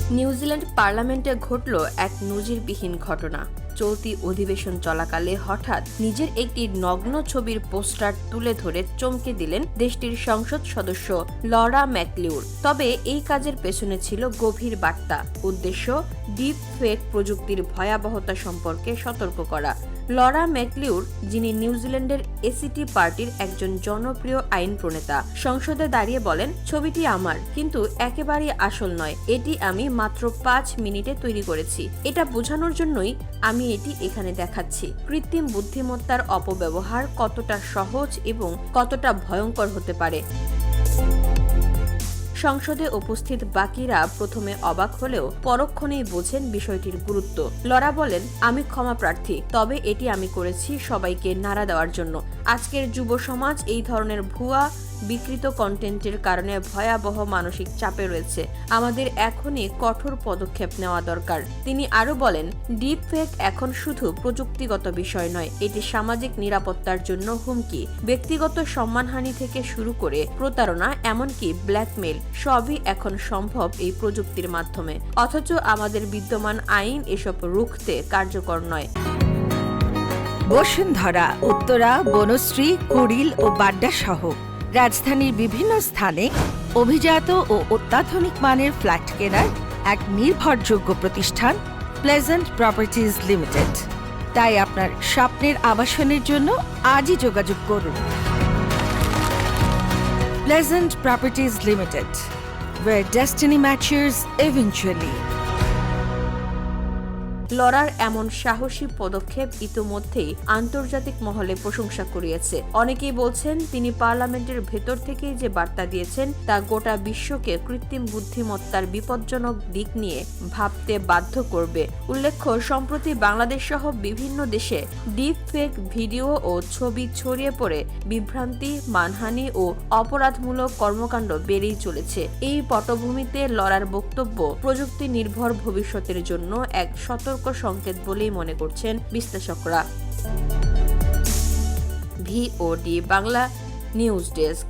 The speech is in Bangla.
নিউজিল্যান্ড পার্লামেন্টে ঘটল এক নজিরবিহীন ঘটনা। চলতি অধিবেশন চলাকালে হঠাৎ নিজের একটি নগ্ন ছবির পোস্টার তুলে ধরে চমকে দিলেন দেশটির সংসদ সদস্য লরা ম্যাকলিউর। তবে এই কাজের পেছনে ছিল গভীর বার্তা, উদ্দেশ্য ডিপ ফেক প্রযুক্তির ভয়াবহতা সম্পর্কে সতর্ক করা। লরা ম্যাকলিউর, যিনি নিউজিল্যান্ডের এসিটি পার্টির একজন জনপ্রিয় আইন প্রণেতা, সংসদে দাঁড়িয়ে বলেন, ছবিটি আমার, কিন্তু একেবারেই আসল নয়। এটি আমি মাত্র 5 মিনিটে তৈরি করেছি। এটা বোঝানোর জন্যই আমি এটি এখানে দেখাচ্ছি। কৃত্রিম বুদ্ধিমত্তার অপব্যবহার কতটা সহজ এবং কতটা ভয়ঙ্কর হতে পারে। সংসদে উপস্থিত বাকিরা প্রথমে অবাক হলেও পরক্ষণেই বোঝেন বিষয়টির গুরুত্ব। লরা বলেন, আমি ক্ষমা প্রার্থী, তবে এটি আমি করেছি সবাইকে নাড়া দেওয়ার জন্য। আজকের যুব সমাজ এই ধরনের ভুয়া বিকৃত কন্টেন্টের কারণে ভয়াবহ মানসিক চাপে রয়েছে। আমাদের এখনই কঠোর পদক্ষেপ নেওয়া দরকার। তিনি আরো বলেন, ডিপ ফেক এখন শুধু প্রযুক্তিগত বিষয় নয়, এটি সামাজিক নিরাপত্তার জন্য হুমকি। ব্যক্তিগত সম্মানহানি থেকে শুরু করে প্রতারণা, এমনকি ব্ল্যাকমেইল, সবই এখন সম্ভব এই প্রযুক্তির মাধ্যমে। অথচ আমাদের বিদ্যমান আইন এসব রুখতে কার্যকর নয়। বসুন্ধরা, উত্তরা, বনশ্রী, কুড়িল ও বাড্ডা সহ রাজধানীর বিভিন্ন স্থানে অভিজাত ও অত্যাধুনিক মানের ফ্ল্যাট কেনার এক নির্ভরযোগ্য প্রতিষ্ঠান প্লেজেন্ট প্রপার্টিজ লিমিটেড। তাই আপনার স্বপ্নের আবাসনের জন্য আজই যোগাযোগ করুন। Pleasant properties limited, where destiny matches eventually. Lawler এমন সাহসী পদক্ষেপ ইতোমধ্যেই আন্তর্জাতিক মহলে প্রশংসা কুড়িয়েছে। অনেকেই বলছেন, তিনি পার্লামেন্টের ভেতর থেকেই যে বার্তা দিয়েছেন তা গোটা বিশ্বকে কৃত্রিম বুদ্ধিমত্তার বিপজ্জনক দিক নিয়ে ভাবতে বাধ্য করবে। উল্লেখ্য, সম্প্রতি বাংলাদেশ সহ বিভিন্ন দেশে ডিপ ফেক ভিডিও ও ছবি ছড়িয়ে পড়ে বিভ্রান্তি, মানহানি ও অপরাধমূলক কর্মকাণ্ড বেড়েই চলেছে। এই পটভূমিতে লরার বক্তব্য প্রযুক্তি নির্ভর ভবিষ্যতের জন্য এক সতর্ক সংকেত বলেই মনে করছেন বিশ্লেষকরা। VOD Bangla news desk.